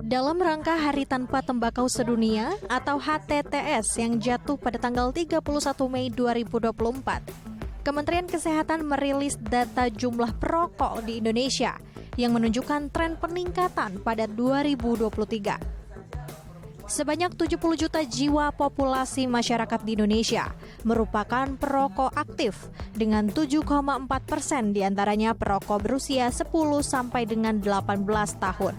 Dalam rangka Hari Tanpa Tembakau Sedunia atau HTTS yang jatuh pada tanggal 31 Mei 2024, Kementerian Kesehatan merilis data jumlah perokok di Indonesia yang menunjukkan tren peningkatan pada 2023. Sebanyak 70 juta jiwa populasi masyarakat di Indonesia merupakan perokok aktif dengan 7,4% diantaranya perokok berusia 10 sampai dengan 18 tahun.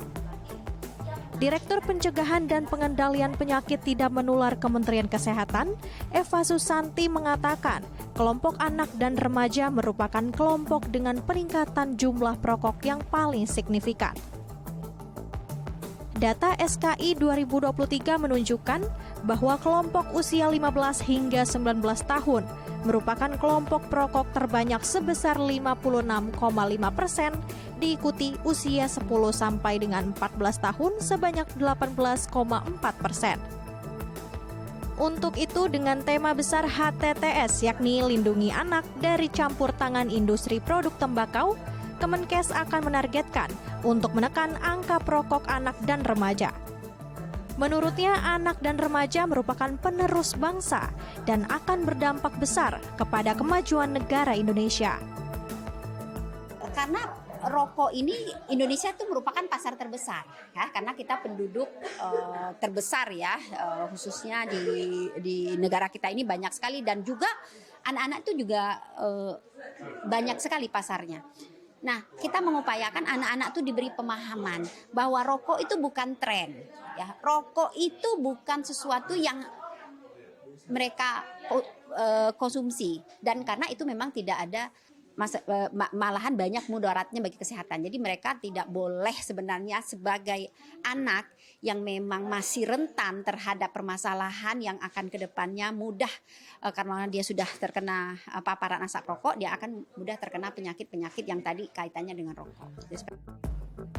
Direktur Pencegahan dan Pengendalian Penyakit Tidak Menular Kementerian Kesehatan, Eva Susanti mengatakan, kelompok anak dan remaja merupakan kelompok dengan peningkatan jumlah perokok yang paling signifikan. Data SKI 2023 menunjukkan bahwa kelompok usia 15 hingga 19 tahun merupakan kelompok perokok terbanyak sebesar 56,5%, diikuti usia 10 sampai dengan 14 tahun sebanyak 18,4%. Untuk itu dengan tema besar HTTS yakni Lindungi Anak dari Campur Tangan Industri Produk Tembakau, Kemenkes akan menargetkan untuk menekan angka perokok anak dan remaja. Menurutnya, anak dan remaja merupakan penerus bangsa dan akan berdampak besar kepada kemajuan negara Indonesia. Karena rokok ini Indonesia itu merupakan pasar terbesar, ya, karena kita penduduk terbesar ya, khususnya di negara kita ini banyak sekali dan juga anak-anak itu juga banyak sekali pasarnya. Nah, kita mengupayakan anak-anak itu diberi pemahaman bahwa rokok itu bukan tren, ya. Rokok itu bukan sesuatu yang mereka konsumsi dan karena itu memang tidak ada malahan banyak mudaratnya bagi kesehatan. Jadi mereka tidak boleh sebenarnya sebagai anak yang memang masih rentan terhadap permasalahan yang akan kedepannya mudah karena dia sudah terkena paparan asap rokok, dia akan mudah terkena penyakit-penyakit yang tadi kaitannya dengan rokok.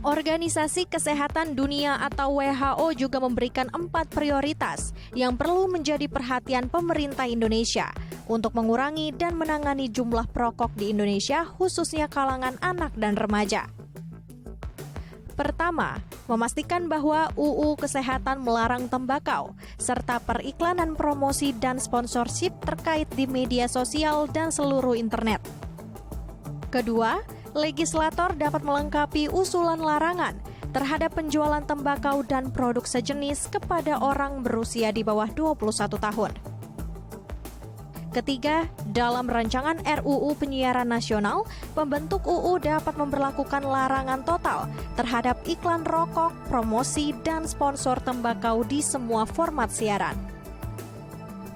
Organisasi Kesehatan Dunia atau WHO juga memberikan 4 prioritas yang perlu menjadi perhatian pemerintah Indonesia untuk mengurangi dan menangani jumlah perokok di Indonesia, khususnya kalangan anak dan remaja. Pertama, memastikan bahwa UU Kesehatan melarang tembakau, serta periklanan promosi dan sponsorship terkait di media sosial dan seluruh internet. Kedua, legislator dapat melengkapi usulan larangan terhadap penjualan tembakau dan produk sejenis kepada orang berusia di bawah 21 tahun. Ketiga, dalam rancangan RUU Penyiaran Nasional, pembentuk UU dapat memberlakukan larangan total terhadap iklan rokok, promosi, dan sponsor tembakau di semua format siaran.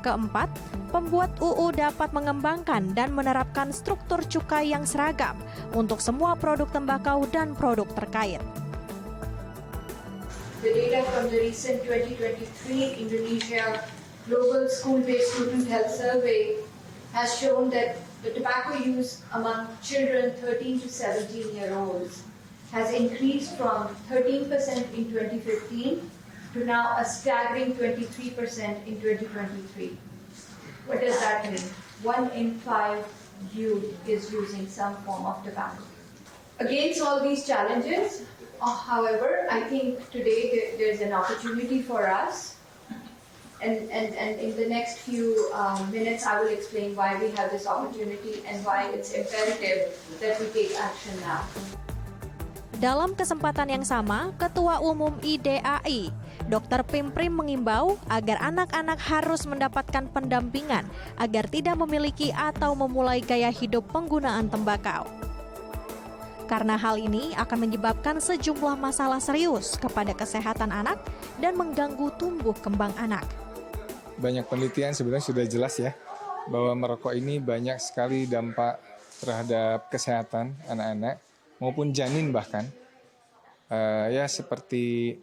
Keempat, pembuat UU dapat mengembangkan dan menerapkan struktur cukai yang seragam untuk semua produk tembakau dan produk terkait. The data from the recent 2023 Indonesia Global School-Based Student Health Survey has shown that the tobacco use among children 13 to 17-year-olds has increased from 13% in 2015 to now a staggering 23% in 2023. What does that mean? 1 in 5 youth is using some form of tobacco. Against all these challenges, however, I think today there's an opportunity for us. And in the next few minutes, I will explain why we have this opportunity and why it's imperative that we take action now. Dalam kesempatan yang sama, Ketua Umum IDAI, Dr. Pimprim mengimbau agar anak-anak harus mendapatkan pendampingan agar tidak memiliki atau memulai gaya hidup penggunaan tembakau. Karena hal ini akan menyebabkan sejumlah masalah serius kepada kesehatan anak dan mengganggu tumbuh kembang anak. Banyak penelitian sebenarnya sudah jelas ya, bahwa merokok ini banyak sekali dampak terhadap kesehatan anak-anak maupun janin bahkan. Ya seperti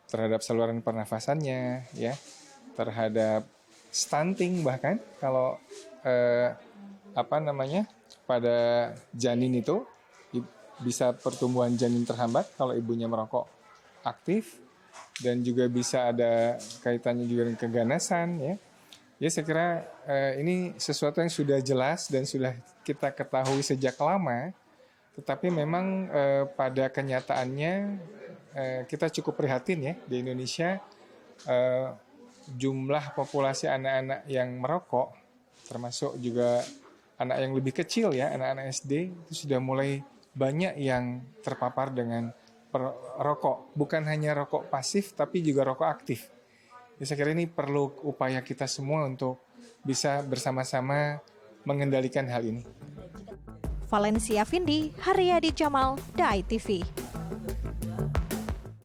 terhadap saluran pernafasannya, ya, terhadap stunting bahkan kalau pada janin itu bisa pertumbuhan janin terhambat kalau ibunya merokok aktif, dan juga bisa ada kaitannya juga dengan keganasan, ya. Ya saya kira ini sesuatu yang sudah jelas dan sudah kita ketahui sejak lama, tetapi memang pada kenyataannya kita cukup prihatin ya di Indonesia jumlah populasi anak-anak yang merokok, termasuk juga anak yang lebih kecil ya, anak-anak SD itu sudah mulai banyak yang terpapar dengan rokok, bukan hanya rokok pasif tapi juga rokok aktif. Saya kira ini perlu upaya kita semua untuk bisa bersama-sama mengendalikan hal ini. Valencia Vindi, Haryadi Jamal, DAI TV.